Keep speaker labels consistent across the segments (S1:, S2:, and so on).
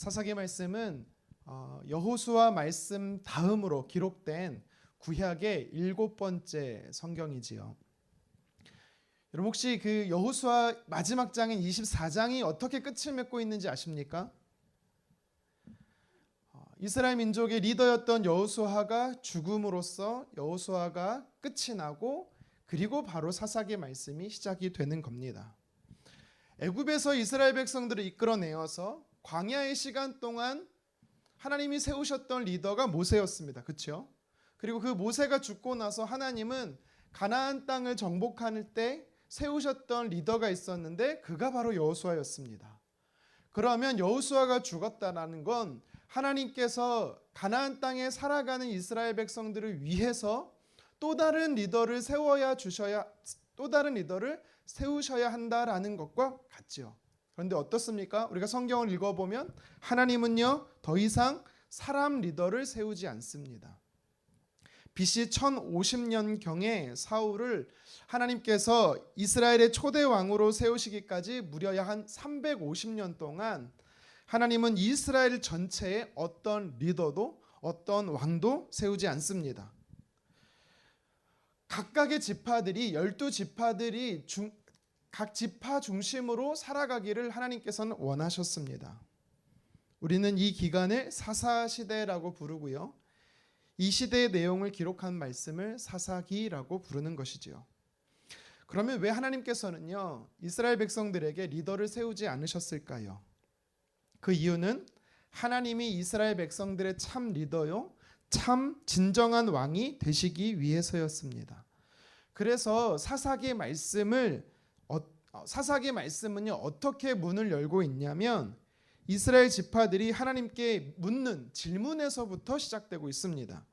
S1: 사사기 말씀은 여호수아 말씀 다음으로 기록된 구약의 7번째 성경이지요. 여러분 혹시 그 여호수아 마지막 장인 24장이 어떻게 끝을 맺고 있는지 아십니까? 이스라엘 민족의 리더였던 여호수아가 죽음으로써 여호수아가 끝이 나고 그리고 바로 사사기 말씀이 시작이 되는 겁니다. 애굽에서 이스라엘 백성들을 이끌어내어서 광야의 시간 동안 하나님이 세우셨던 리더가 모세였습니다. 그렇죠? 그리고 그 모세가 죽고 나서 하나님은 가나안 땅을 정복할 때 세우셨던 리더가 있었는데 그가 바로 여호수아였습니다. 그러면 여호수아가 죽었다라는 건 하나님께서 가나안 땅에 살아가는 이스라엘 백성들을 위해서 또 다른 리더를 세우셔야 한다라는 것과 같죠. 그런데 어떻습니까? 우리가 성경을 읽어보면 하나님은요 더 이상 사람 리더를 세우지 않습니다. BC 1050년경에 사울을 하나님께서 이스라엘의 초대 왕으로 세우시기까지 무려 약 한 350년 동안 하나님은 이스라엘 전체에 어떤 리더도 어떤 왕도 세우지 않습니다. 각각의 지파들이 12지파들이 각 지파 중심으로 살아가기를 하나님께서는 원하셨습니다. 우리는 이 기간을 사사시대라고 부르고요. 이 시대의 내용을 기록한 말씀을 사사기라고 부르는 것이지요. 그러면 왜 하나님께서는요 이스라엘 백성들에게 리더를 세우지 않으셨을까요? 그 이유는 하나님이 이스라엘 백성들의 참 리더요 참 진정한 왕이 되시기 위해서였습니다. 그래서 사사기 말씀은요 어떻게 문을 열고 있냐면 이스라엘 지파들이 하나님께 묻는 질문에서부터 시작되고 있습니다.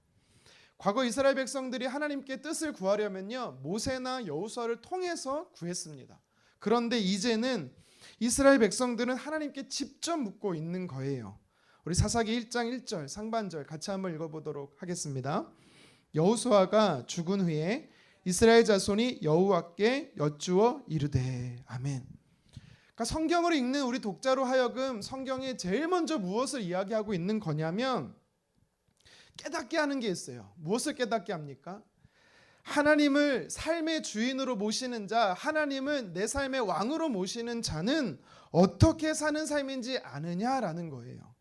S1: 과거 이스라엘 백성들이 하나님께 뜻을 구하려면요 모세나 여호수아를 통해서 구했습니다. 그런데 이제는 이스라엘 백성들은 하나님께 직접 묻고 있는 거예요. 우리 사사기 1장 1절 상반절 같이 한번 읽어보도록 하겠습니다. 여호수아가 죽은 후에 이스라엘 자손이 여호와께 여쭈어 이르되 아멘. 그러니까 성경을 읽는 우리 독자로 하여금 성경에 제일 먼저 무엇을 이야기하고 있는 거냐면 깨닫게 하는 게 있어요. 무엇을 깨닫게 합니까? 하나님을 삶의 주인으로 모시는 자, 하나님은 내 삶의 왕으로 모시는 자는 어떻게 사는 삶인지 아느냐라는 거예요.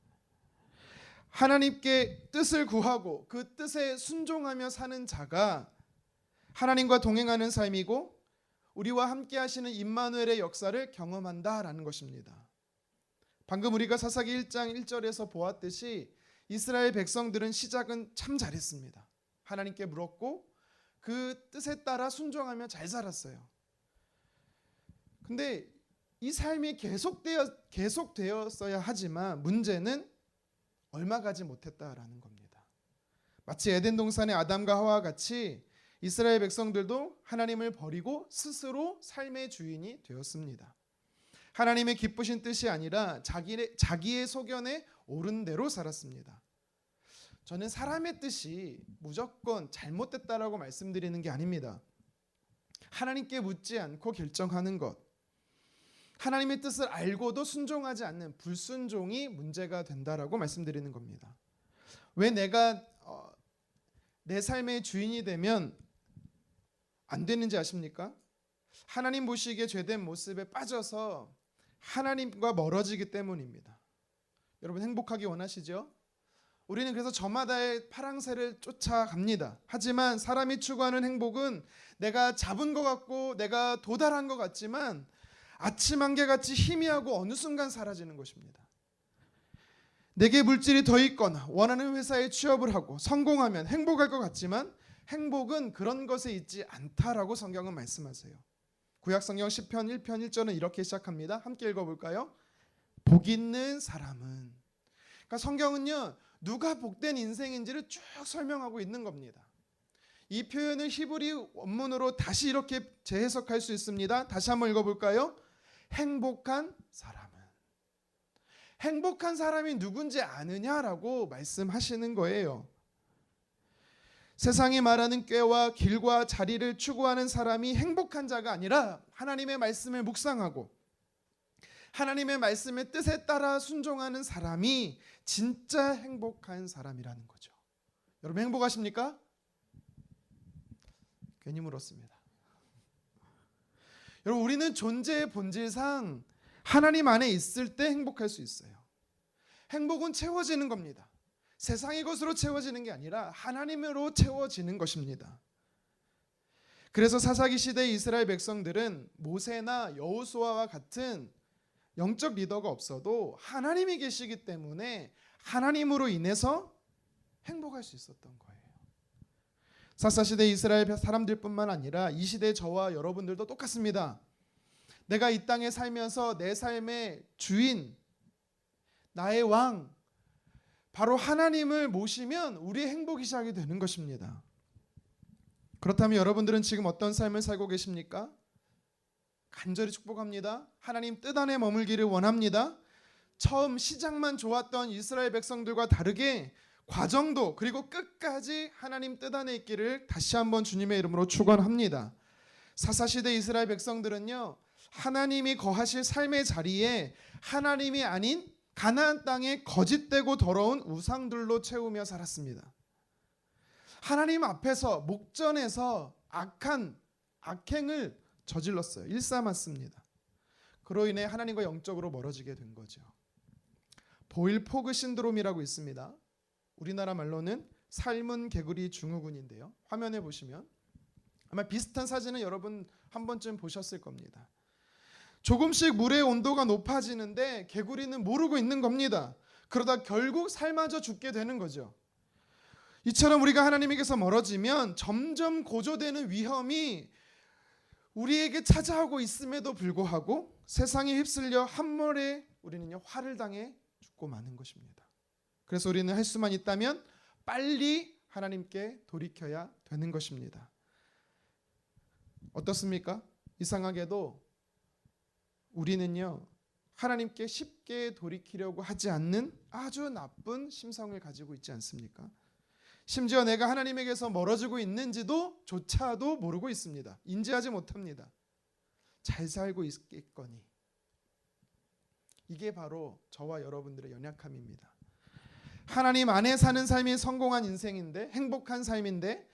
S1: 하나님께 뜻을 구하고 그 뜻에 순종하며 사는 자가 하나님과 동행하는 삶이고 우리와 함께 하시는 임마누엘의 역사를 경험한다라는 것입니다. 방금 우리가 사사기 1장 1절에서 보았듯이 이스라엘 백성들은 시작은 참 잘했습니다. 하나님께 물었고 그 뜻에 따라 순종하며 잘 살았어요. 근데 이 삶이 계속되었어야 하지만 문제는 얼마 가지 못했다라는 겁니다. 마치 에덴 동산의 아담과 하와와 같이 이스라엘 백성들도 하나님을 버리고 스스로 삶의 주인이 되었습니다. 하나님의 기쁘신 뜻이 아니라 자기의 소견에 옳은 대로 살았습니다. 저는 사람의 뜻이 무조건 잘못됐다라고 말씀드리는 게 아닙니다. 하나님께 묻지 않고 결정하는 것, 하나님의 뜻을 알고도 순종하지 않는 불순종이 문제가 된다라고 말씀드리는 겁니다. 왜 내가 내 삶의 주인이 되면 안 되는지 아십니까? 하나님 보시기에 죄된 모습에 빠져서 하나님과 멀어지기 때문입니다. 여러분 행복하기 원하시죠? 우리는 그래서 저마다의 파랑새를 쫓아갑니다. 하지만 사람이 추구하는 행복은 내가 잡은 것 같고 내가 도달한 것 같지만 아침 안개같이 희미하고 어느 순간 사라지는 것입니다. 내게 물질이 더 있거나 원하는 회사에 취업을 하고 성공하면 행복할 것 같지만 행복은 그런 것에 있지 않다라고 성경은 말씀하세요. 구약성경 시편 1편 1절은 이렇게 시작합니다. 함께 읽어볼까요? 복 있는 사람은, 그러니까 성경은요 누가 복된 인생인지를 쭉 설명하고 있는 겁니다. 이 표현을 히브리 원문으로 다시 이렇게 재해석할 수 있습니다. 다시 한번 읽어볼까요? 행복한 사람은, 행복한 사람이 누군지 아느냐라고 말씀하시는 거예요. 세상이 말하는 꾀와 길과 자리를 추구하는 사람이 행복한 자가 아니라 하나님의 말씀을 묵상하고 하나님의 말씀의 뜻에 따라 순종하는 사람이 진짜 행복한 사람이라는 거죠. 여러분 행복하십니까? 괜히 물었습니다. 여러분 우리는 존재의 본질상 하나님 안에 있을 때 행복할 수 있어요. 행복은 채워지는 겁니다. 세상의 것으로 채워지는 게 아니라 하나님으로 채워지는 것입니다. 그래서 사사기 시대의 이스라엘 백성들은 모세나 여호수아와 같은 영적 리더가 없어도 하나님이 계시기 때문에 하나님으로 인해서 행복할 수 있었던 거예요. 사사시대 이스라엘 사람들뿐만 아니라 이 시대 저와 여러분들도 똑같습니다. 내가 이 땅에 살면서 내 삶의 주인, 나의 왕, 바로 하나님을 모시면 우리의 행복이 시작이 되는 것입니다. 그렇다면 여러분들은 지금 어떤 삶을 살고 계십니까? 간절히 축복합니다. 하나님 뜻 안에 머물기를 원합니다. 처음 시작만 좋았던 이스라엘 백성들과 다르게 과정도 그리고 끝까지 하나님 뜻 안에 있기를 다시 한번 주님의 이름으로 축원합니다. 사사시대 이스라엘 백성들은요, 하나님이 거하실 삶의 자리에 하나님이 아닌 가나안 땅에 거짓되고 더러운 우상들로 채우며 살았습니다. 하나님 앞에서 목전에서 악행을 저질렀어요. 일삼았습니다. 그로 인해 하나님과 영적으로 멀어지게 된 거죠. 보일포그 신드롬이라고 있습니다. 우리나라 말로는 삶은 개구리 증후군인데요. 화면에 보시면 아마 비슷한 사진은 여러분 한 번쯤 보셨을 겁니다. 조금씩 물의 온도가 높아지는데 개구리는 모르고 있는 겁니다. 그러다 결국 삶아져 죽게 되는 거죠. 이처럼 우리가 하나님에게서 멀어지면 점점 고조되는 위험이 우리에게 찾아오고 있음에도 불구하고 세상에 휩쓸려 한몰에 우리는요 화를 당해 죽고 마는 것입니다. 그래서 우리는 할 수만 있다면 빨리 하나님께 돌이켜야 되는 것입니다. 어떻습니까? 이상하게도 우리는요 하나님께 쉽게 돌이키려고 하지 않는 아주 나쁜 심성을 가지고 있지 않습니까? 심지어 내가 하나님에게서 멀어지고 있는지도 조차도 모르고 있습니다. 인지하지 못합니다. 잘 살고 있겠거니. 이게 바로 저와 여러분들의 연약함입니다. 하나님 안에 사는 삶이 성공한 인생인데, 행복한 삶인데,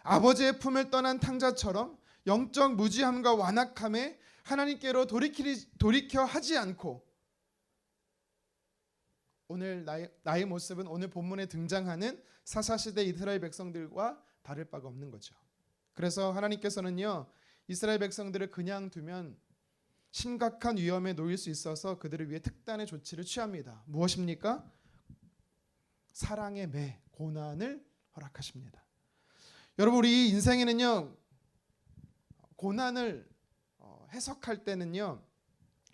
S1: 아버지의 품을 떠난 탕자처럼 영적 무지함과 완악함에 하나님께로 돌이켜 하지 않고, 오늘 나의 모습은 오늘 본문에 등장하는 사사시대 이스라엘 백성들과 다를 바가 없는 거죠. 그래서 하나님께서는요 이스라엘 백성들을 그냥 두면 심각한 위험에 놓일 수 있어서 그들을 위해 특단의 조치를 취합니다. 무엇입니까? 사랑의 매, 고난을 허락하십니다. 여러분 우리 인생에는요 고난을 해석할 때는요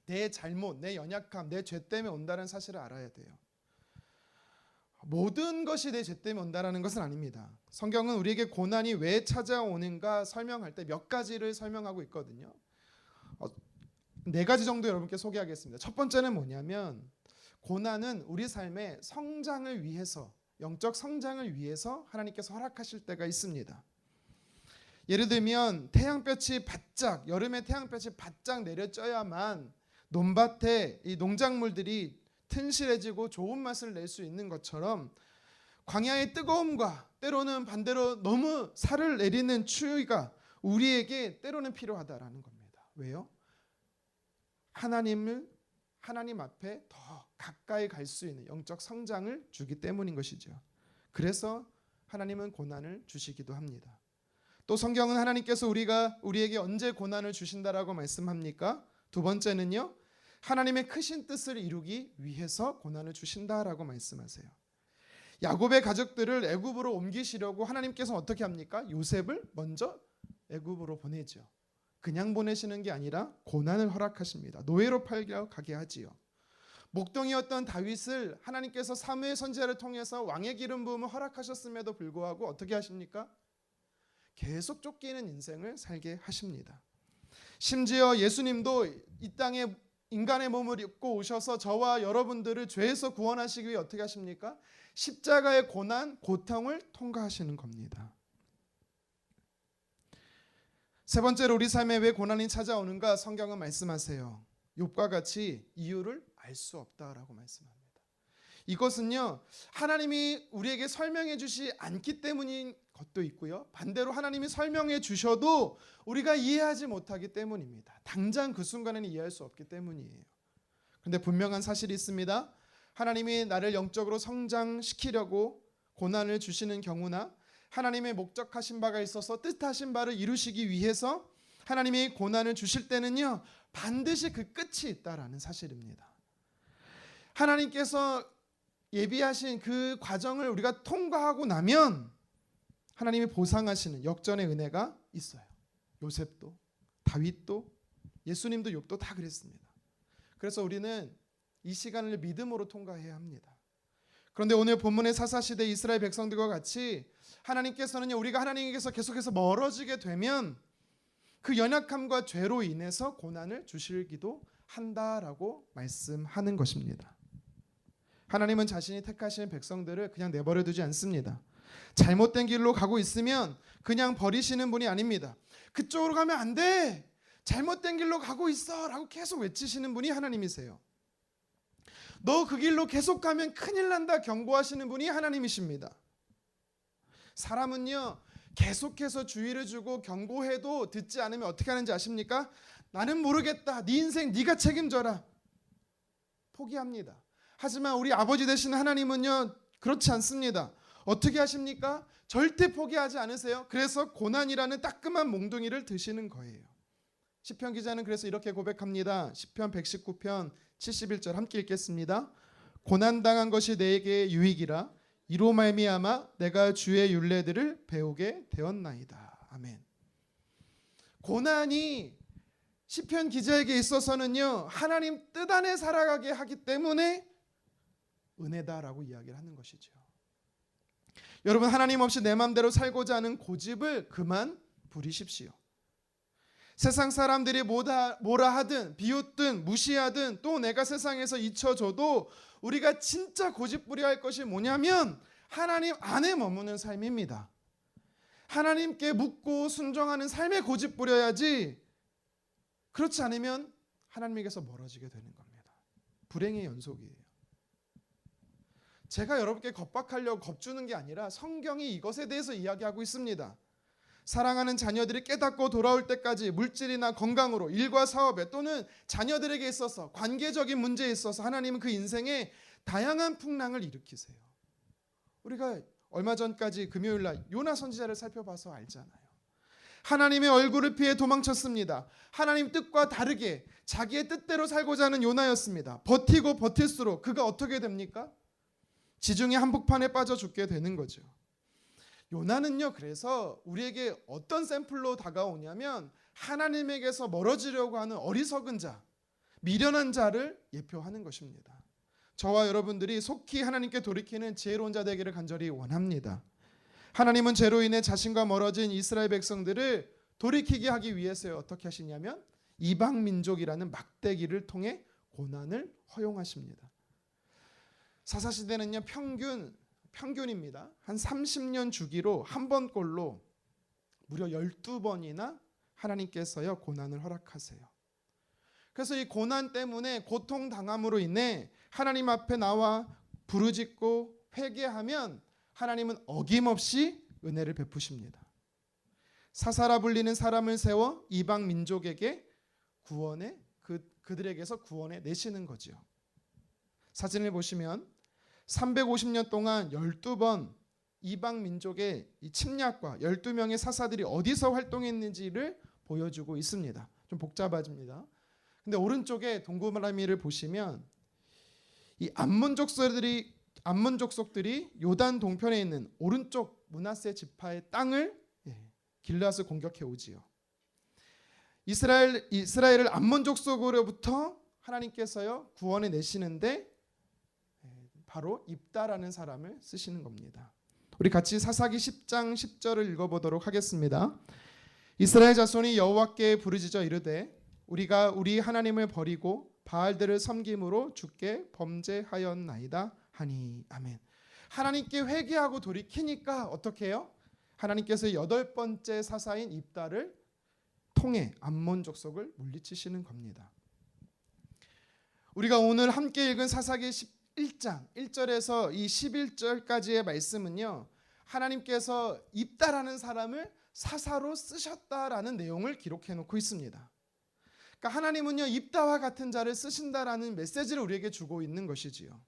S1: 내 잘못, 내 연약함, 내 죄 때문에 온다는 사실을 알아야 돼요. 모든 것이 내 죄 때문에 온다는 것은 아닙니다. 성경은 우리에게 고난이 왜 찾아오는가 설명할 때 몇 가지를 설명하고 있거든요. 4가지 정도 여러분께 소개하겠습니다. 첫 번째는 뭐냐면 고난은 우리 삶의 성장을 위해서, 영적 성장을 위해서 하나님께서 허락하실 때가 있습니다. 예를 들면 태양볕이 바짝, 여름에 태양볕이 바짝 내려져야만 논밭에 이 농작물들이 튼실해지고 좋은 맛을 낼 수 있는 것처럼 광야의 뜨거움과 때로는 반대로 너무 살을 내리는 추위가 우리에게 때로는 필요하다라는 겁니다. 왜요? 하나님 앞에 더 가까이 갈 수 있는 영적 성장을 주기 때문인 것이죠. 그래서 하나님은 고난을 주시기도 합니다. 또 성경은 하나님께서 우리에게 언제 고난을 주신다라고 말씀합니까? 두 번째는요. 하나님의 크신 뜻을 이루기 위해서 고난을 주신다라고 말씀하세요. 야곱의 가족들을 애굽으로 옮기시려고 하나님께서 어떻게 합니까? 요셉을 먼저 애굽으로 보내죠. 그냥 보내시는 게 아니라 고난을 허락하십니다. 노예로 팔려가게 하지요. 목동이었던 다윗을 하나님께서 사무엘 선지자를 통해서 왕의 기름 부음을 허락하셨음에도 불구하고 어떻게 하십니까? 계속 쫓기는 인생을 살게 하십니다. 심지어 예수님도 이 땅에 인간의 몸을 입고 오셔서 저와 여러분들을 죄에서 구원하시기 위해 어떻게 하십니까? 십자가의 고난, 고통을 통과하시는 겁니다. 세 번째로 우리 삶에 왜 고난이 찾아오는가 성경은 말씀하세요. 욥과 같이 이유를 알 수 없다라고 말씀합니다. 이것은요, 하나님이 우리에게 설명해 주지 않기 때문인 것도 있고요, 반대로 하나님이 설명해 주셔도 우리가 이해하지 못하기 때문입니다. 당장 그 순간에는 이해할 수 없기 때문이에요. 그런데 분명한 사실이 있습니다. 하나님이 나를 영적으로 성장시키려고 고난을 주시는 경우나 하나님의 목적하신 바가 있어서 뜻하신 바를 이루시기 위해서 하나님이 고난을 주실 때는요, 반드시 그 끝이 있다라는 사실입니다. 하나님께서 예비하신 그 과정을 우리가 통과하고 나면 하나님이 보상하시는 역전의 은혜가 있어요. 요셉도, 다윗도, 예수님도, 욥도 다 그랬습니다. 그래서 우리는 이 시간을 믿음으로 통과해야 합니다. 그런데 오늘 본문의 사사시대 이스라엘 백성들과 같이 하나님께서는 우리가 하나님께서 계속해서 멀어지게 되면 그 연약함과 죄로 인해서 고난을 주시기도 한다라고 말씀하는 것입니다. 하나님은 자신이 택하신 백성들을 그냥 내버려 두지 않습니다. 잘못된 길로 가고 있으면 그냥 버리시는 분이 아닙니다. 그쪽으로 가면 안 돼, 잘못된 길로 가고 있어 라고 계속 외치시는 분이 하나님이세요. 너 그 길로 계속 가면 큰일 난다 경고하시는 분이 하나님이십니다. 사람은요, 계속해서 주의를 주고 경고해도 듣지 않으면 어떻게 하는지 아십니까? 나는 모르겠다, 네 인생 네가 책임져라, 포기합니다. 하지만 우리 아버지 되신 하나님은요, 그렇지 않습니다. 어떻게 하십니까? 절대 포기하지 않으세요. 그래서 고난이라는 따끔한 몽둥이를 드시는 거예요. 시편 기자는 그래서 이렇게 고백합니다. 시편 119편 71절 함께 읽겠습니다. 고난당한 것이 내게 유익이라 이로 말미암아 내가 주의 율례들을 배우게 되었나이다. 아멘. 고난이 시편 기자에게 있어서는요, 하나님 뜻 안에 살아가게 하기 때문에 은혜다라고 이야기를 하는 것이죠. 여러분, 하나님 없이 내 마음대로 살고자 하는 고집을 그만 부리십시오. 세상 사람들이 뭐라 하든 비웃든 무시하든 또 내가 세상에서 잊혀져도 우리가 진짜 고집부려야 할 것이 뭐냐면 하나님 안에 머무는 삶입니다. 하나님께 묻고 순종하는 삶에 고집부려야지, 그렇지 않으면 하나님에게서 멀어지게 되는 겁니다. 불행의 연속이에요. 제가 여러분께 겁박하려고 겁주는 게 아니라 성경이 이것에 대해서 이야기하고 있습니다. 사랑하는 자녀들이 깨닫고 돌아올 때까지 물질이나 건강으로, 일과 사업에 또는 자녀들에게 있어서 관계적인 문제에 있어서 하나님은 그 인생에 다양한 풍랑을 일으키세요. 우리가 얼마 전까지 금요일날 요나 선지자를 살펴봐서 알잖아요. 하나님의 얼굴을 피해 도망쳤습니다. 하나님 뜻과 다르게 자기의 뜻대로 살고자 하는 요나였습니다. 버티고 버틸수록 그가 어떻게 됩니까? 지중해 한복판에 빠져 죽게 되는 거죠. 요나는요, 그래서 우리에게 어떤 샘플로 다가오냐면 하나님에게서 멀어지려고 하는 어리석은 자, 미련한 자를 예표하는 것입니다. 저와 여러분들이 속히 하나님께 돌이키는 지혜로운 자 되기를 간절히 원합니다. 하나님은 죄로 인해 자신과 멀어진 이스라엘 백성들을 돌이키게 하기 위해서 어떻게 하시냐면 이방 민족이라는 막대기를 통해 고난을 허용하십니다. 사사시대는요, 평균입니다. 한 30년 주기로 한 번꼴로 무려 12번이나 하나님께서요 고난을 허락하세요. 그래서 이 고난 때문에 고통당함으로 인해 하나님 앞에 나와 부르짖고 회개하면 하나님은 어김없이 은혜를 베푸십니다. 사사라 불리는 사람을 세워 이방 민족에게 그들에게서 구원해 내시는 거죠. 사진을 보시면 350년 동안 12번 이방 민족의 이 침략과 12명의 사사들이 어디서 활동했는지를 보여주고 있습니다. 좀 복잡합니다. 근데 오른쪽에 동그라미를 보시면 이 암몬 족속들이 요단 동편에 있는 오른쪽 므낫세 지파의 땅을 길앗을 공격해 오지요. 이스라엘을 암몬 족속으로부터 하나님께서요 구원해 내시는데 바로 입다라는 사람을 쓰시는 겁니다. 우리 같이 사사기 10장 10절을 읽어보도록 하겠습니다. 이스라엘 자손이 여호와께 부르짖어 이르되 우리가 우리 하나님을 버리고 바알들을 섬김으로 주께 범죄하였나이다 하니. 아멘. 하나님께 회개하고 돌이키니까 어떻게 해요? 하나님께서 8번째 사사인 입다를 통해 암몬 족속을 물리치시는 겁니다. 우리가 오늘 함께 읽은 사사기 11장 1절에서 이 11절까지의 말씀은요, 하나님께서 입다라는 사람을 사사로 쓰셨다라는 내용을 기록해 놓고 있습니다. 그러니까 하나님은요, 입다와 같은 자를 쓰신다라는 메시지를 우리에게 주고 있는 것이지요.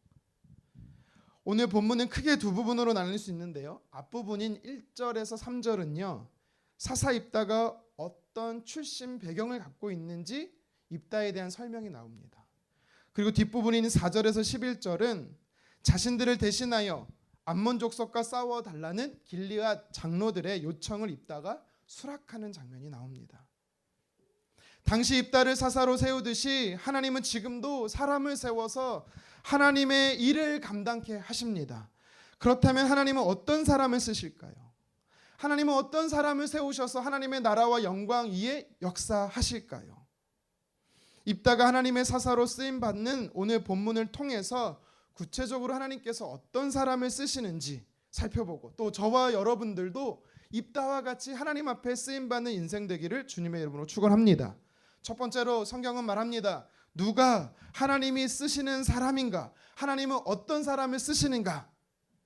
S1: 오늘 본문은 크게 두 부분으로 나눌 수 있는데요, 앞부분인 1절에서 3절은요 사사 입다가 어떤 출신 배경을 갖고 있는지 입다에 대한 설명이 나옵니다. 그리고 뒷부분인 4절에서 11절은 자신들을 대신하여 암몬 족속과 싸워달라는 길르앗 장로들의 요청을 입다가 수락하는 장면이 나옵니다. 당시 입다를 사사로 세우듯이 하나님은 지금도 사람을 세워서 하나님의 일을 감당케 하십니다. 그렇다면 하나님은 어떤 사람을 쓰실까요? 하나님은 어떤 사람을 세우셔서 하나님의 나라와 영광 위에 역사하실까요? 입다가 하나님의 사사로 쓰임받는 오늘 본문을 통해서 구체적으로 하나님께서 어떤 사람을 쓰시는지 살펴보고, 또 저와 여러분들도 입다와 같이 하나님 앞에 쓰임받는 인생 되기를 주님의 이름으로 축원합니다. 첫 번째로 성경은 말합니다. 누가 하나님이 쓰시는 사람인가? 하나님은 어떤 사람을 쓰시는가?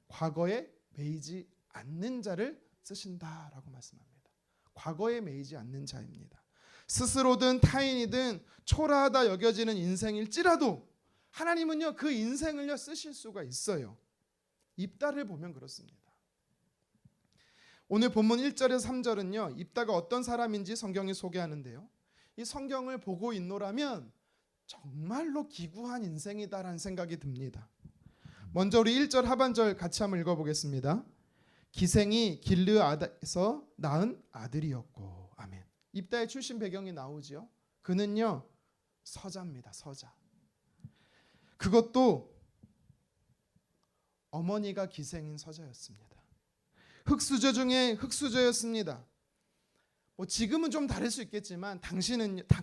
S1: 과거에 매이지 않는 자를 쓰신다라고 말씀합니다. 과거에 매이지 않는 자입니다. 스스로든 타인이든 초라하다 여겨지는 인생일지라도 하나님은요, 그 인생을요 쓰실 수가 있어요. 입다를 보면 그렇습니다. 오늘 본문 1절에서 3절은요 입다가 어떤 사람인지 성경이 소개하는데요, 이 성경을 보고 있노라면 정말로 기구한 인생이다라는 생각이 듭니다. 먼저 우리 1절 하반절 같이 한번 읽어보겠습니다. 기생이 길르앗에서 낳은 아들이었고. 아멘. 입다의 출신 배경이 나오지요. 그는요 서자입니다. 서자. 그것도 어머니가 기생인 서자였습니다. 흙수저 중에 흙수저였습니다. 뭐 지금은 좀 다를 수 있겠지만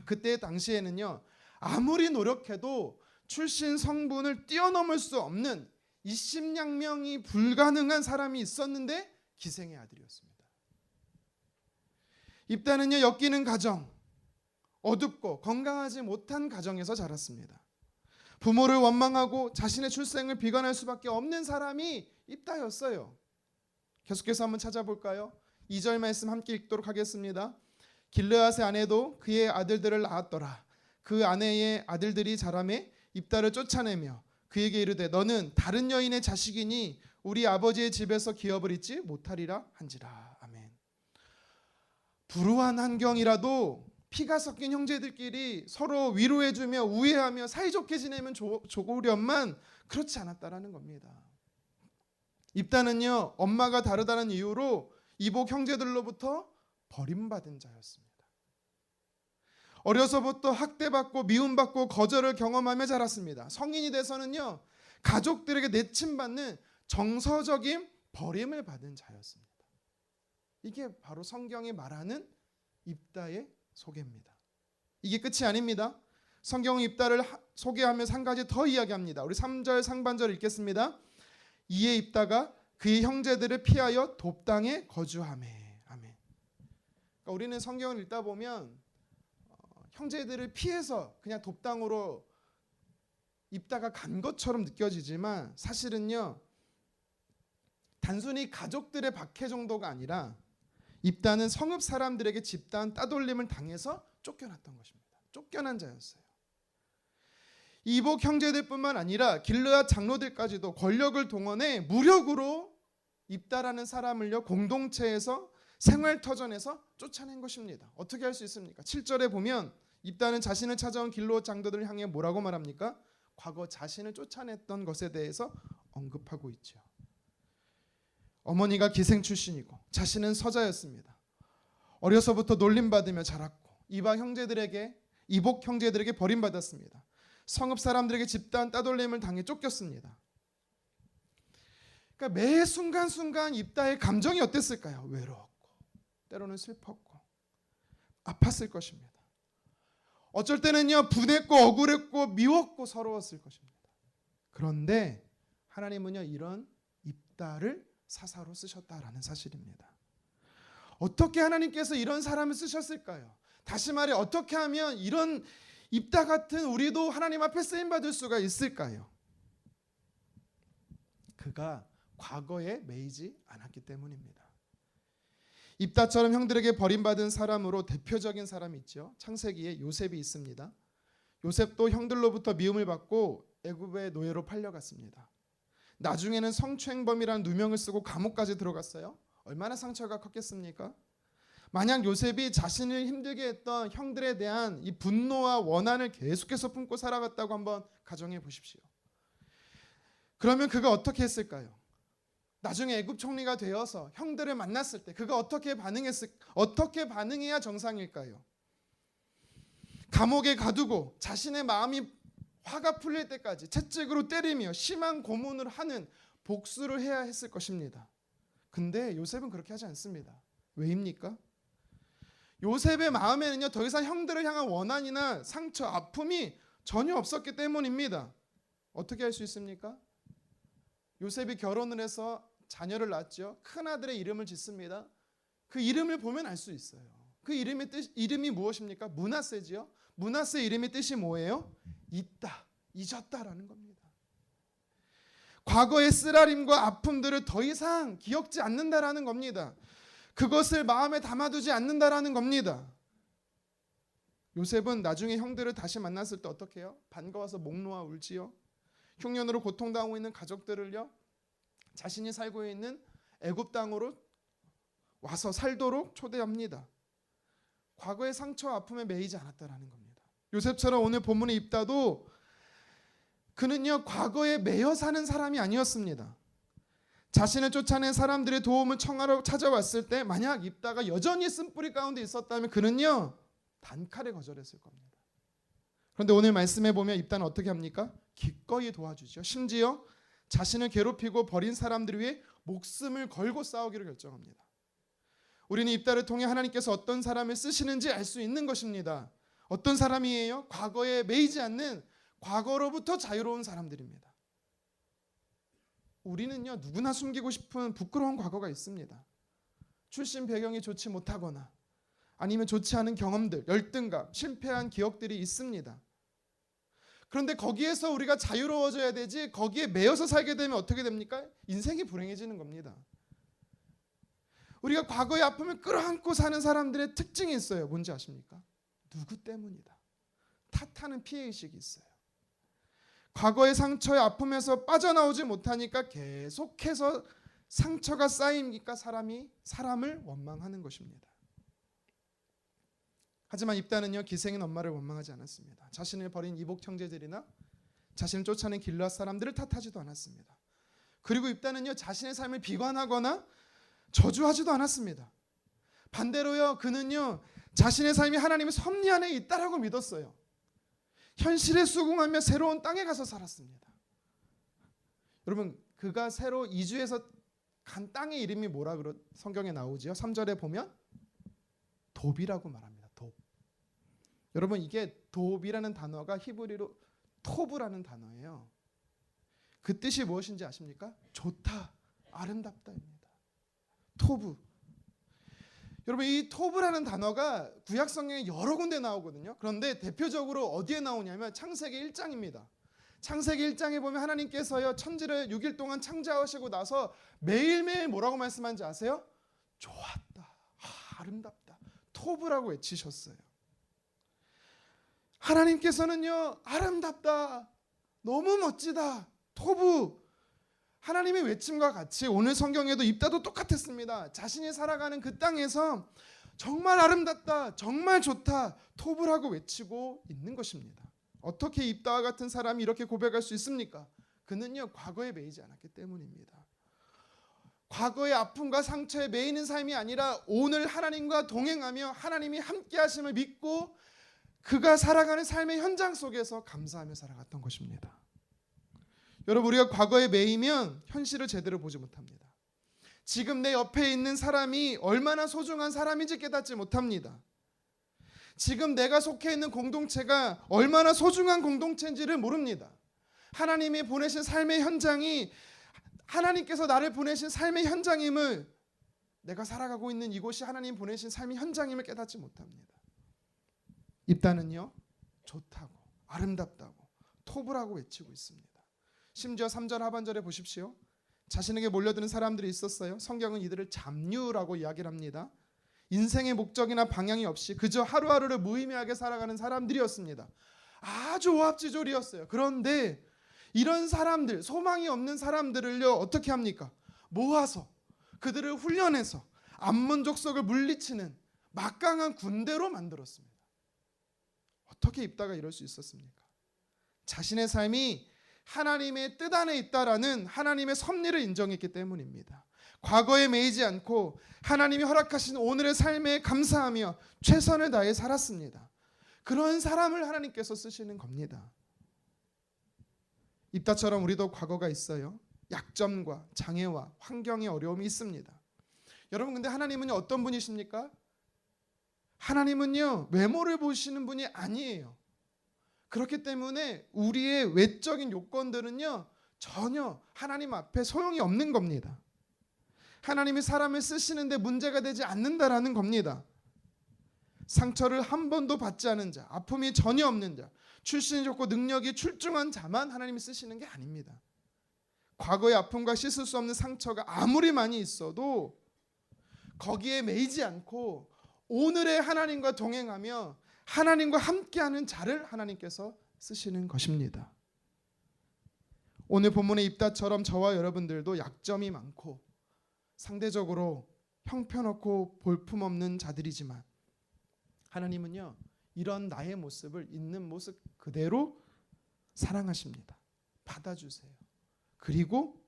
S1: 그때 당시에는요 아무리 노력해도 출신 성분을 뛰어넘을 수 없는 이심양명이 불가능한 사람이 있었는데 기생의 아들이었습니다. 입다는요 엮이는 가정, 어둡고 건강하지 못한 가정에서 자랐습니다. 부모를 원망하고 자신의 출생을 비관할 수밖에 없는 사람이 입다였어요. 계속해서 한번 찾아볼까요? 2절 말씀 함께 읽도록 하겠습니다. 길르앗의 아내도 그의 아들들을 낳았더라. 그 아내의 아들들이 자라매 입다를 쫓아내며 그에게 이르되 너는 다른 여인의 자식이니 우리 아버지의 집에서 기업을 잊지 못하리라 한지라. 아멘. 불우한 환경이라도 피가 섞인 형제들끼리 서로 위로해주며 우애하며 사이좋게 지내면 좋으련만 그렇지 않았다라는 겁니다. 입다는요 엄마가 다르다는 이유로 이복 형제들로부터 버림받은 자였습니다. 어려서부터 학대받고 미움받고 거절을 경험하며 자랐습니다. 성인이 돼서는요 가족들에게 내침받는 정서적인 버림을 받은 자였습니다. 이게 바로 성경이 말하는 입다의 소개입니다. 이게 끝이 아닙니다. 성경은 입다를 소개하면서 한 가지 더 이야기합니다. 우리 3절 상반절 읽겠습니다. 이에 입다가 그의 형제들을 피하여 돕당에 거주하매. 아멘. 그러니까 우리는 성경을 읽다 보면 형제들을 피해서 그냥 돕당으로 입다가 간 것처럼 느껴지지만 사실은요 단순히 가족들의 박해 정도가 아니라 입다는 성읍 사람들에게 집단 따돌림을 당해서 쫓겨났던 것입니다. 쫓겨난 자였어요. 이복 형제들뿐만 아니라 길르앗 장로들까지도 권력을 동원해 무력으로 입다라는 사람을요 공동체에서 생활터전에서 쫓아낸 것입니다. 어떻게 할 수 있습니까? 7절에 보면 입다는 자신을 찾아온 길르앗 장로들을 향해 뭐라고 말합니까? 과거 자신을 쫓아냈던 것에 대해서 언급하고 있죠. 어머니가 기생 출신이고 자신은 서자였습니다. 어려서부터 놀림받으며 자랐고 이복 형제들에게 버림받았습니다. 성읍 사람들에게 집단 따돌림을 당해 쫓겼습니다. 그러니까 매 순간순간 입다의 감정이 어땠을까요? 외로웠고 때로는 슬펐고 아팠을 것입니다. 어쩔 때는요 분했고 억울했고 미웠고 서러웠을 것입니다. 그런데 하나님은요 이런 입다를 사사로 쓰셨다라는 사실입니다. 어떻게 하나님께서 이런 사람을 쓰셨을까요? 다시 말해 어떻게 하면 이런 입다 같은 우리도 하나님 앞에 쓰임 받을 수가 있을까요? 그가 과거에 매이지 않았기 때문입니다. 입다처럼 형들에게 버림받은 사람으로 대표적인 사람이 있죠. 창세기에 요셉이 있습니다. 요셉도 형들로부터 미움을 받고 애굽의 노예로 팔려갔습니다. 나중에는 성추행범이라는 누명을 쓰고 감옥까지 들어갔어요. 얼마나 상처가 컸겠습니까? 만약 요셉이 자신을 힘들게 했던 형들에 대한 이 분노와 원한을 계속해서 품고 살아갔다고 한번 가정해 보십시오. 그러면 그가 어떻게 했을까요? 나중에 애굽 총리가 되어서 형들을 만났을 때 그가 어떻게 반응해야 정상일까요? 감옥에 가두고 자신의 마음이 화가 풀릴 때까지 채찍으로 때리며 심한 고문을 하는 복수를 해야 했을 것입니다. 근데 요셉은 그렇게 하지 않습니다. 왜입니까? 요셉의 마음에는요, 더 이상 형들을 향한 원한이나 상처, 아픔이 전혀 없었기 때문입니다. 어떻게 할 수 있습니까? 요셉이 결혼을 해서 자녀를 낳았죠. 큰아들의 이름을 짓습니다. 그 이름을 보면 알 수 있어요. 그 이름이 무엇입니까? 므낫세지요. 므낫세 이름의 뜻이 뭐예요? 잊다, 잊었다라는 겁니다. 과거의 쓰라림과 아픔들을 더 이상 기억지 않는다라는 겁니다. 그것을 마음에 담아두지 않는다라는 겁니다. 요셉은 나중에 형들을 다시 만났을 때 어떻게 해요? 반가워서 목 놓아 울지요. 흉년으로 고통당하고 있는 가족들을요, 자신이 살고 있는 애굽 땅으로 와서 살도록 초대합니다. 과거의 상처와 아픔에 매이지 않았다라는 겁니다. 요셉처럼 오늘 본문의 입다도 그는요, 과거에 매여 사는 사람이 아니었습니다. 자신을 쫓아낸 사람들의 도움을 청하러 찾아왔을 때 만약 입다가 여전히 쓴뿌리 가운데 있었다면 그는요, 단칼에 거절했을 겁니다. 그런데 오늘 말씀해 보면 입다는 어떻게 합니까? 기꺼이 도와주죠. 심지어 자신을 괴롭히고 버린 사람들 위해 목숨을 걸고 싸우기로 결정합니다. 우리는 입다를 통해 하나님께서 어떤 사람을 쓰시는지 알 수 있는 것입니다. 어떤 사람이에요? 과거에 매이지 않는, 과거로부터 자유로운 사람들입니다. 우리는요, 누구나 숨기고 싶은 부끄러운 과거가 있습니다. 출신 배경이 좋지 못하거나 아니면 좋지 않은 경험들, 열등감, 실패한 기억들이 있습니다. 그런데 거기에서 우리가 자유로워져야 되지, 거기에 매여서 살게 되면 어떻게 됩니까? 인생이 불행해지는 겁니다. 우리가 과거의 아픔을 끌어안고 사는 사람들의 특징이 있어요. 뭔지 아십니까? 누구 때문이다. 탓하는 피해의식이 있어요. 과거의 상처의 아픔에서 빠져나오지 못하니까 계속해서 상처가 쌓이니까 사람을 원망하는 것입니다. 하지만 입다는요, 기생인 엄마를 원망하지 않았습니다. 자신을 버린 이복 형제들이나 자신을 쫓아낸 길앗 사람들을 탓하지도 않았습니다. 그리고 입다는요, 자신의 삶을 비관하거나 저주하지도 않았습니다. 반대로요, 그는요, 자신의 삶이 하나님의 섭리 안에 있다라고 믿었어요. 현실에 수긍하며 새로운 땅에 가서 살았습니다. 여러분, 그가 새로 이주해서 간 땅의 이름이 뭐라 성경에 나오죠? 3절에 보면 돕이라고 말합니다. 돕. 여러분, 이게 돕이라는 단어가 히브리로 토브라는 단어예요. 그 뜻이 무엇인지 아십니까? 좋다, 아름답다입니다. 토브. 여러분, 이 토브라는 단어가 구약 성경에 여러 군데 나오거든요. 그런데 대표적으로 어디에 나오냐면 창세기 1장입니다. 창세기 1장에 보면 하나님께서요, 천지를 6일 동안 창조하시고 나서 매일매일 뭐라고 말씀하는지 아세요? 좋았다, 아름답다, 토브라고 외치셨어요. 하나님께서는요, 아름답다, 너무 멋지다, 토브, 하나님의 외침과 같이 오늘 성경에도 입다도 똑같았습니다. 자신이 살아가는 그 땅에서 정말 아름답다, 정말 좋다, 토브라고 외치고 있는 것입니다. 어떻게 입다와 같은 사람이 이렇게 고백할 수 있습니까? 그는요, 과거에 매이지 않았기 때문입니다. 과거의 아픔과 상처에 매이는 삶이 아니라 오늘 하나님과 동행하며 하나님이 함께 하심을 믿고 그가 살아가는 삶의 현장 속에서 감사하며 살아갔던 것입니다. 여러분, 우리가 과거에 매이면 현실을 제대로 보지 못합니다. 지금 내 옆에 있는 사람이 얼마나 소중한 사람인지 깨닫지 못합니다. 지금 내가 속해 있는 공동체가 얼마나 소중한 공동체인지를 모릅니다. 하나님이 보내신 삶의 현장이, 하나님께서 나를 보내신 삶의 현장임을, 내가 살아가고 있는 이곳이 하나님 보내신 삶의 현장임을 깨닫지 못합니다. 입다는요, 좋다고, 아름답다고, 토브라고 외치고 있습니다. 심지어 3절 하반절에 보십시오. 자신에게 몰려드는 사람들이 있었어요. 성경은 이들을 잡류라고 이야기를 합니다. 인생의 목적이나 방향이 없이 그저 하루하루를 무의미하게 살아가는 사람들이었습니다. 아주 오합지졸이었어요. 그런데 이런 사람들, 소망이 없는 사람들을요, 어떻게 합니까? 모아서 그들을 훈련해서 암몬 족속을 물리치는 막강한 군대로 만들었습니다. 어떻게 입다가 이럴 수 있었습니까? 자신의 삶이 하나님의 뜻 안에 있다라는 하나님의 섭리를 인정했기 때문입니다. 과거에 매이지 않고 하나님이 허락하신 오늘의 삶에 감사하며 최선을 다해 살았습니다. 그런 사람을 하나님께서 쓰시는 겁니다. 입다처럼 우리도 과거가 있어요. 약점과 장애와 환경의 어려움이 있습니다. 여러분, 근데 하나님은 어떤 분이십니까? 하나님은요, 외모를 보시는 분이 아니에요. 그렇기 때문에 우리의 외적인 요건들은요, 전혀 하나님 앞에 소용이 없는 겁니다. 하나님이 사람을 쓰시는데 문제가 되지 않는다라는 겁니다. 상처를 한 번도 받지 않은 자, 아픔이 전혀 없는 자, 출신이 좋고 능력이 출중한 자만 하나님이 쓰시는 게 아닙니다. 과거의 아픔과 씻을 수 없는 상처가 아무리 많이 있어도 거기에 매이지 않고 오늘의 하나님과 동행하며 하나님과 함께하는 자를 하나님께서 쓰시는 것입니다. 오늘 본문의 입다처럼 저와 여러분들도 약점이 많고 상대적으로 형편없고 볼품없는 자들이지만 하나님은요, 이런 나의 모습을 있는 모습 그대로 사랑하십니다. 받아주세요. 그리고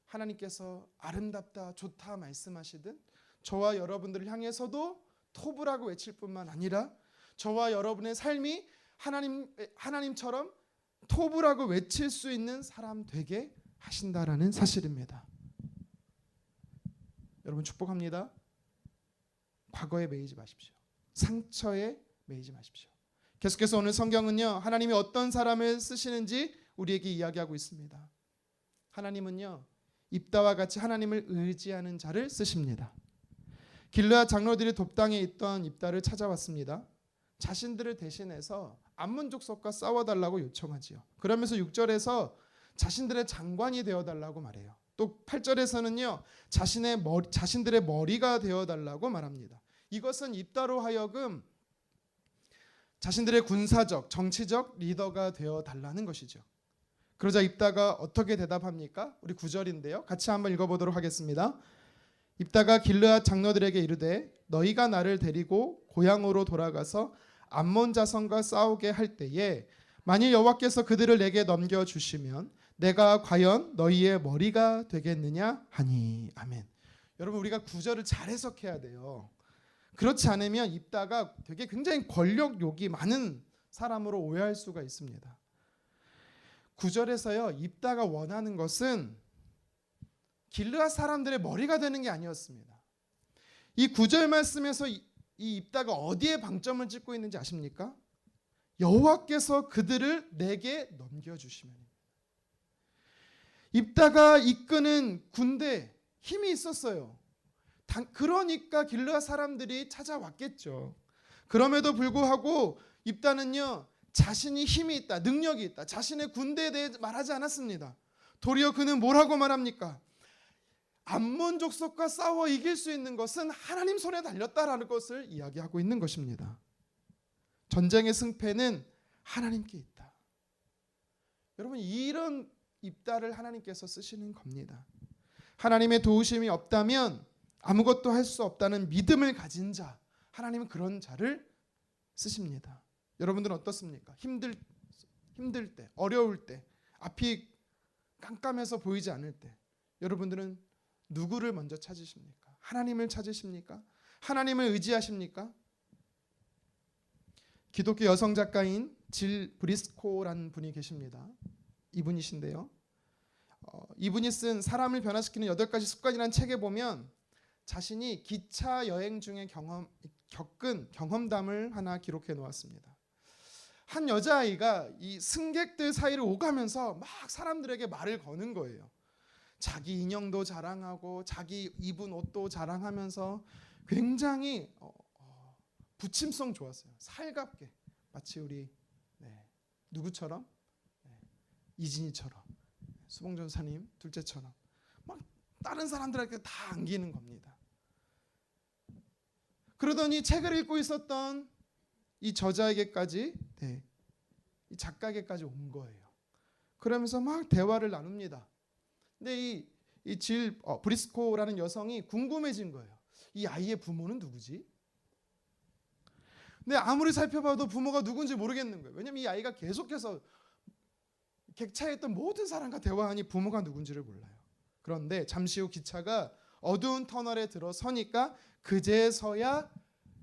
S1: 하나님께서 아름답다, 좋다 말씀하시듯 저와 여러분들을 향해서도 토브라고 외칠 뿐만 아니라 저와 여러분의 삶이 하나님처럼 토브라고 외칠 수 있는 사람 되게 하신다라는 사실입니다. 여러분, 축복합니다. 과거에 매이지 마십시오. 상처에 매이지 마십시오. 계속해서 오늘 성경은요, 하나님이 어떤 사람을 쓰시는지 우리에게 이야기하고 있습니다. 하나님은요, 입다와 같이 하나님을 의지하는 자를 쓰십니다. 길르앗 장로들이 돕당에 있던 입다를 찾아왔습니다. 자신들을 대신해서 암몬 족속과 싸워달라고 요청하지요. 그러면서 6절에서 자신들의 장관이 되어달라고 말해요. 또 8절에서는요, 자신들의 머리가 되어달라고 말합니다. 이것은 입다로 하여금 자신들의 군사적, 정치적 리더가 되어달라는 것이죠. 그러자 입다가 어떻게 대답합니까? 우리 9절인데요. 같이 한번 읽어보도록 하겠습니다. 입다가 길르앗 장로들에게 이르되 너희가 나를 데리고 고향으로 돌아가서 암몬 자손과 싸우게 할 때에 만일 여호와께서 그들을 내게 넘겨주시면 내가 과연 너희의 머리가 되겠느냐 하니. 아멘. 여러분, 우리가 9절을 잘 해석해야 돼요. 그렇지 않으면 입다가 되게 굉장히 권력욕이 많은 사람으로 오해할 수가 있습니다. 9절에서요, 입다가 원하는 것은 길르앗 사람들의 머리가 되는 게 아니었습니다. 이 9절 말씀에서 이 입다가 어디에 방점을 찍고 있는지 아십니까? 여호와께서 그들을 내게 넘겨주시면. 입다가 이끄는 군대 힘이 있었어요. 그러니까 길르앗 사람들이 찾아왔겠죠. 그럼에도 불구하고 입다는요, 자신이 힘이 있다, 능력이 있다, 자신의 군대에 대해 말하지 않았습니다. 도리어 그는 뭐라고 말합니까? 암몬 족속과 싸워 이길 수 있는 것은 하나님 손에 달렸다라는 것을 이야기하고 있는 것입니다. 전쟁의 승패는 하나님께 있다. 여러분, 이런 입다를 하나님께서 쓰시는 겁니다. 하나님의 도우심이 없다면 아무것도 할 수 없다는 믿음을 가진 자, 하나님은 그런 자를 쓰십니다. 여러분들은 어떻습니까? 힘들 때, 어려울 때, 앞이 깜깜해서 보이지 않을 때 여러분들은 누구를 먼저 찾으십니까? 하나님을 찾으십니까? 하나님을 의지하십니까? 기독교 여성 작가인 질 브리스코라는 분이 계십니다. 이분이신데요. 이분이 쓴 사람을 변화시키는 8가지 습관이라는 책에 보면 자신이 기차 여행 중에 겪은 경험담을 하나 기록해 놓았습니다. 한 여자아이가 이 승객들 사이를 오가면서 막 사람들에게 말을 거는 거예요. 자기 인형도 자랑하고 자기 입은 옷도 자랑하면서 굉장히 부침성 좋았어요. 살갑게 마치 우리 누구처럼? 이진이처럼, 수봉 전사님 둘째처럼 막 다른 사람들에게 다 안기는 겁니다. 그러더니 책을 읽고 있었던 이 저자에게까지, 이 작가에게까지 온 거예요. 그러면서 막 대화를 나눕니다. 근데 브리스코라는 여성이 궁금해진 거예요. 이 아이의 부모는 누구지? 근데 아무리 살펴봐도 부모가 누군지 모르겠는 거예요. 왜냐하면 이 아이가 계속해서 객차에 있던 모든 사람과 대화하니 부모가 누군지를 몰라요. 그런데 잠시 후 기차가 어두운 터널에 들어서니까 그제서야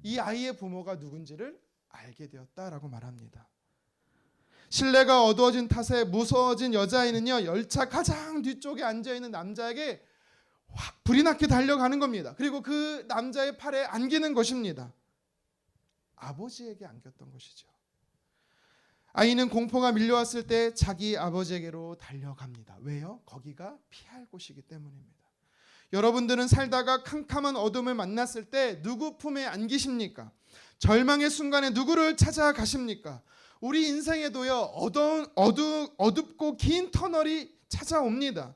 S1: 이 아이의 부모가 누군지를 알게 되었다라고 말합니다. 실내가 어두워진 탓에 무서워진 여자아이는요, 열차 가장 뒤쪽에 앉아있는 남자에게 확 불이 나게 달려가는 겁니다. 그리고 그 남자의 팔에 안기는 것입니다. 아버지에게 안겼던 것이죠. 아이는 공포가 밀려왔을 때 자기 아버지에게로 달려갑니다. 왜요? 거기가 피할 곳이기 때문입니다. 여러분들은 살다가 캄캄한 어둠을 만났을 때 누구 품에 안기십니까? 절망의 순간에 누구를 찾아가십니까? 우리 인생에도요, 어둡고 긴 터널이 찾아옵니다.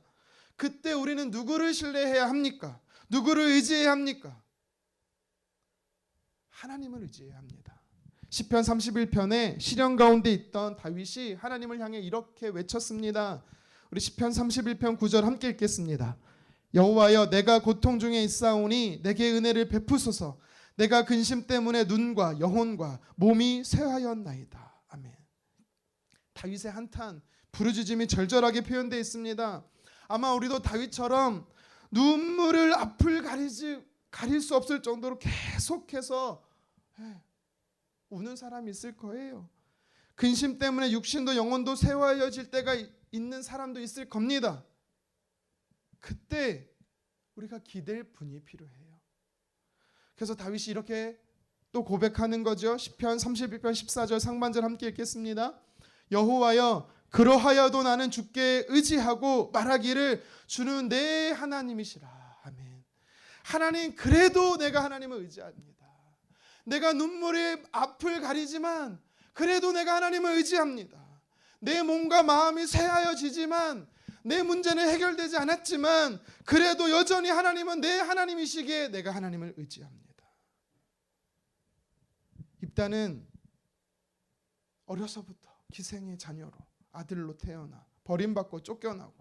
S1: 그때 우리는 누구를 신뢰해야 합니까? 누구를 의지해야 합니까? 하나님을 의지해야 합니다. 시편 31편에 시련 가운데 있던 다윗이 하나님을 향해 이렇게 외쳤습니다. 우리 시편 31편 9절 함께 읽겠습니다. 여호와여, 내가 고통 중에 있사오니 내게 은혜를 베푸소서. 내가 근심 때문에 눈과 영혼과 몸이 쇠하였나이다. 아멘. 다윗의 한탄, 부르짖음이 절절하게 표현되어 있습니다. 아마 우리도 다윗처럼 눈물을 앞을 가릴 수 없을 정도로 계속해서 우는 사람이 있을 거예요. 근심 때문에 육신도 영혼도 쇠하여질 때가 있는 사람도 있을 겁니다. 그때 우리가 기댈 분이 필요해요. 그래서 다윗이 이렇게 또 고백하는 거죠. 시편 31편 14절 상반절 함께 읽겠습니다. 여호와여, 그러하여도 나는 주께 의지하고 말하기를 주는 내 하나님이시라. 아멘. 하나님, 그래도 내가 하나님을 의지합니다. 내가 눈물의 앞을 가리지만 그래도 내가 하나님을 의지합니다. 내 몸과 마음이 쇠하여지지만 내 문제는 해결되지 않았지만 그래도 여전히 하나님은 내 하나님이시기에 내가 하나님을 의지합니다. 입다는 어려서부터 기생의 자녀로 아들로 태어나 버림받고 쫓겨나고,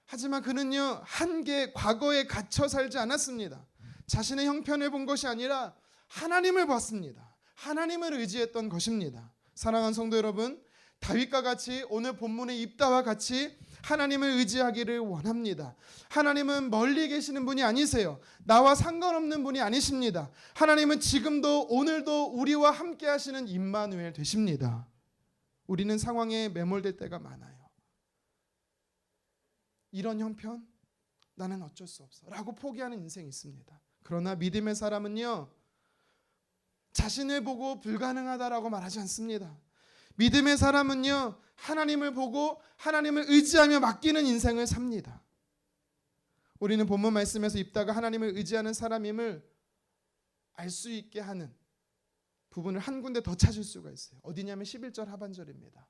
S1: 하지만 그는요, 한계 과거에 갇혀 살지 않았습니다. 자신의 형편을 본 것이 아니라 하나님을 봤습니다. 하나님을 의지했던 것입니다. 사랑하는 성도 여러분, 다윗과 같이 오늘 본문의 입다와 같이 하나님을 의지하기를 원합니다. 하나님은 멀리 계시는 분이 아니세요. 나와 상관없는 분이 아니십니다. 하나님은 지금도 오늘도 우리와 함께 하시는 임마누엘 되십니다. 우리는 상황에 매몰될 때가 많아요. 이런 형편? 나는 어쩔 수 없어 라고 포기하는 인생이 있습니다. 그러나 믿음의 사람은요, 자신을 보고 불가능하다라고 말하지 않습니다. 믿음의 사람은요, 하나님을 보고 하나님을 의지하며 맡기는 인생을 삽니다. 우리는 본문 말씀에서 입다가 하나님을 의지하는 사람임을 알 수 있게 하는 부분을 한 군데 더 찾을 수가 있어요. 어디냐면 11절 하반절입니다.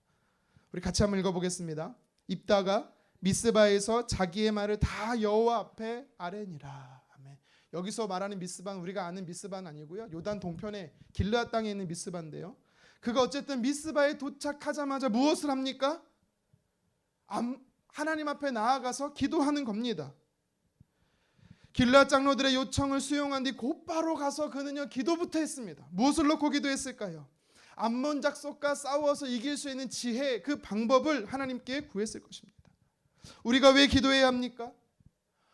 S1: 우리 같이 한번 읽어보겠습니다. 입다가 미스바에서 자기의 말을 다 여호와 앞에 아뢰니라. 아멘. 여기서 말하는 미스바는 우리가 아는 미스바는 아니고요, 요단 동편의 길르앗 땅에 있는 미스바인데요, 그가 어쨌든 미스바에 도착하자마자 무엇을 합니까? 하나님 앞에 나아가서 기도하는 겁니다. 길르앗 장로들의 요청을 수용한 뒤 곧바로 가서 그는요, 기도부터 했습니다. 무엇을 놓고 기도했을까요? 암몬 작속과 싸워서 이길 수 있는 지혜, 그 방법을 하나님께 구했을 것입니다. 우리가 왜 기도해야 합니까?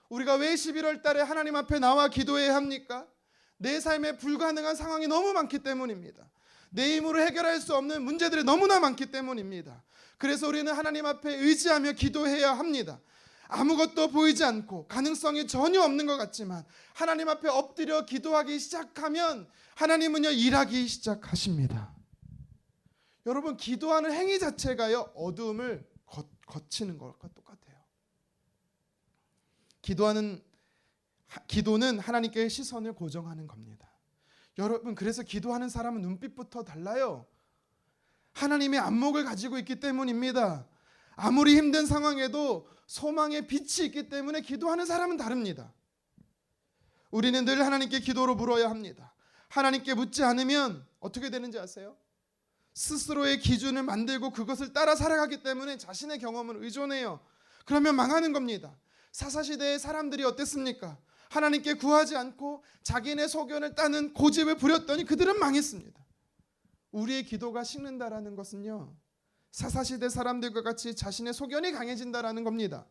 S1: 우리가 왜 11월 달에 하나님 앞에 나와 기도해야 합니까? 내 삶에 불가능한 상황이 너무 많기 때문입니다. 내 힘으로 해결할 수 없는 문제들이 너무나 많기 때문입니다. 그래서 우리는 하나님 앞에 의지하며 기도해야 합니다. 아무것도 보이지 않고 가능성이 전혀 없는 것 같지만 하나님 앞에 엎드려 기도하기 시작하면 하나님은요, 일하기 시작하십니다. 여러분, 기도하는 행위 자체가요, 어두움을 거치는 것과 똑같아요. 기도는 하나님께 시선을 고정하는 겁니다. 여러분, 그래서 기도하는 사람은 눈빛부터 달라요. 하나님의 안목을 가지고 있기 때문입니다. 아무리 힘든 상황에도 소망의 빛이 있기 때문에 기도하는 사람은 다릅니다. 우리는 늘 하나님께 기도로 물어야 합니다. 하나님께 묻지 않으면 어떻게 되는지 아세요? 스스로의 기준을 만들고 그것을 따라 살아가기 때문에 자신의 경험을 의존해요. 그러면 망하는 겁니다. 사사시대의 사람들이 어땠습니까? 하나님께 구하지 않고 자기네 소견을 따는 고집을 부렸더니 그들은 망했습니다. 우리의 기도가 식는다라는 것은요, 사사시대 사람들과 같이 자신의 소견이 강해진다라는 겁니다.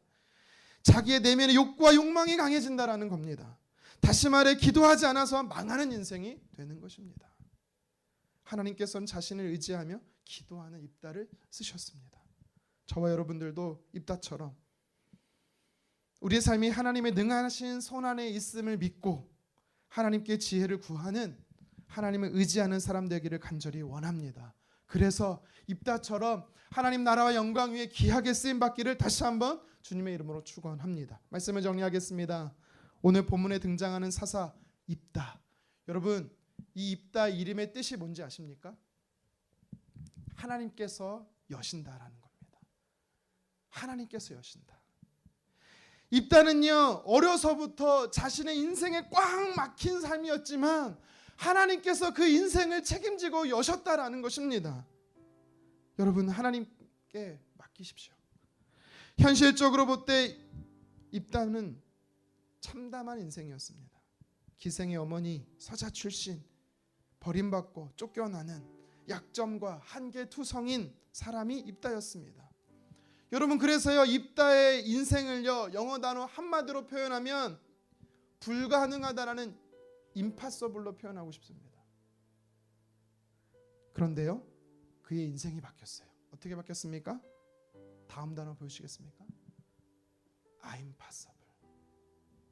S1: 자기의 내면의 욕구와 욕망이 강해진다라는 겁니다. 다시 말해 기도하지 않아서 망하는 인생이 되는 것입니다. 하나님께서는 자신을 의지하며 기도하는 입다를 쓰셨습니다. 저와 여러분들도 입다처럼 우리의 삶이 하나님의 능하신 손 안에 있음을 믿고 하나님께 지혜를 구하는, 하나님을 의지하는 사람 되기를 간절히 원합니다. 그래서 입다처럼 하나님 나라와 영광 위에 귀하게 쓰임받기를 다시 한번 주님의 이름으로 축원합니다. 말씀을 정리하겠습니다. 오늘 본문에 등장하는 사사 입다, 여러분 이 입다 이름의 뜻이 뭔지 아십니까? 하나님께서 여신다라는 겁니다. 하나님께서 여신다. 입다는요, 어려서부터 자신의 인생에 꽉 막힌 삶이었지만 하나님께서 그 인생을 책임지고 여셨다라는 것입니다. 여러분, 하나님께 맡기십시오. 현실적으로 볼 때 입다는 참담한 인생이었습니다. 기생의 어머니, 서자 출신, 버림받고 쫓겨나는 약점과 한계투성인 사람이 입다였습니다. 여러분, 그래서요, 입다의 인생을요, 영어 단어 한마디로 표현하면 불가능하다라는 임파서블로 표현하고 싶습니다. 그런데요, 그의 인생이 바뀌었어요. 어떻게 바뀌었습니까? 다음 단어 보시겠습니까? I'm possible.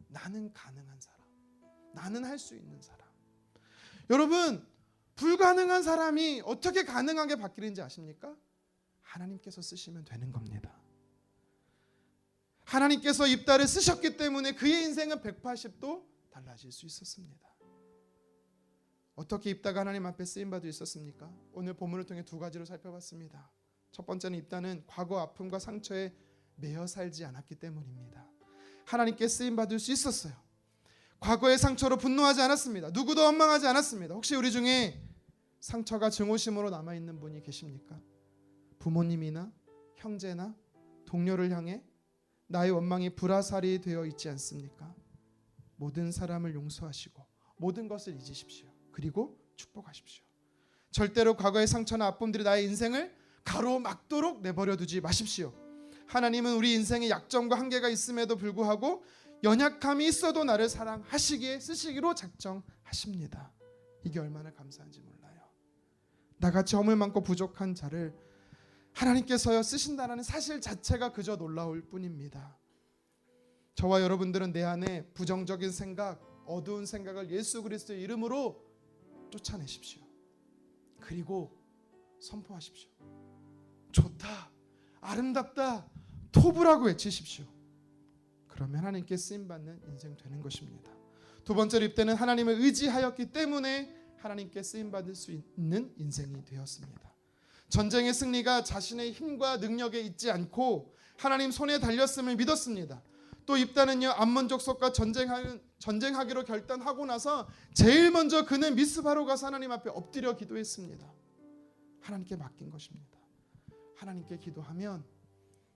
S1: 나는 가능한 사람, 나는 할 수 있는 사람. 여러분, 불가능한 사람이 어떻게 가능하게 바뀌는지 아십니까? 하나님께서 쓰시면 되는 겁니다. 하나님께서 입다를 쓰셨기 때문에 그의 인생은 180도 달라질 수 있었습니다. 어떻게 입다가 하나님 앞에 쓰임받을 있었습니까? 오늘 본문을 통해 두 가지로 살펴봤습니다. 첫 번째는 입다는 과거 아픔과 상처에 매여 살지 않았기 때문입니다. 하나님께 쓰임받을 수 있었어요. 과거의 상처로 분노하지 않았습니다. 누구도 원망하지 않았습니다. 혹시 우리 중에 상처가 증오심으로 남아있는 분이 계십니까? 부모님이나 형제나 동료를 향해 나의 원망이 불화살이 되어 있지 않습니까? 모든 사람을 용서하시고 모든 것을 잊으십시오. 그리고 축복하십시오. 절대로 과거의 상처나 아픔들이 나의 인생을 가로막도록 내버려 두지 마십시오. 하나님은 우리 인생에 약점과 한계가 있음에도 불구하고 연약함이 있어도 나를 사랑하시기에 쓰시기로 작정하십니다. 이게 얼마나 감사한지 몰라요. 나같이 허물 많고 부족한 자를 하나님께서요 쓰신다는 사실 자체가 그저 놀라울 뿐입니다. 저와 여러분들은 내 안에 부정적인 생각, 어두운 생각을 예수 그리스도의 이름으로 쫓아내십시오. 그리고 선포하십시오. 좋다, 아름답다, 토부라고 외치십시오. 그러면 하나님께 쓰임받는 인생 되는 것입니다. 두 번째로 입다는 하나님을 의지하였기 때문에 하나님께 쓰임받을 수 있는 인생이 되었습니다. 전쟁의 승리가 자신의 힘과 능력에 있지 않고 하나님 손에 달렸음을 믿었습니다. 또 입다는요, 암몬 족속과 전쟁하기로 결단하고 나서 제일 먼저 그는 미스바로 가서 하나님 앞에 엎드려 기도했습니다. 하나님께 맡긴 것입니다. 하나님께 기도하면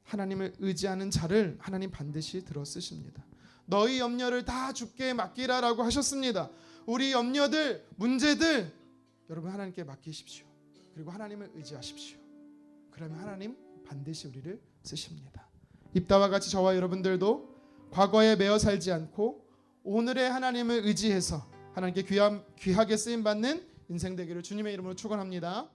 S1: 하나님을 의지하는 자를 하나님 반드시 들어 쓰십니다. 너희 염려를 다 주께 맡기라라고 하셨습니다. 우리 염려들, 문제들 여러분 하나님께 맡기십시오. 그리고 하나님을 의지하십시오. 그러면 하나님 반드시 우리를 쓰십니다. 입다와 같이 저와 여러분들도 과거에 매여 살지 않고 오늘의 하나님을 의지해서 하나님께 귀하게 쓰임받는 인생 되기를 주님의 이름으로 축원합니다.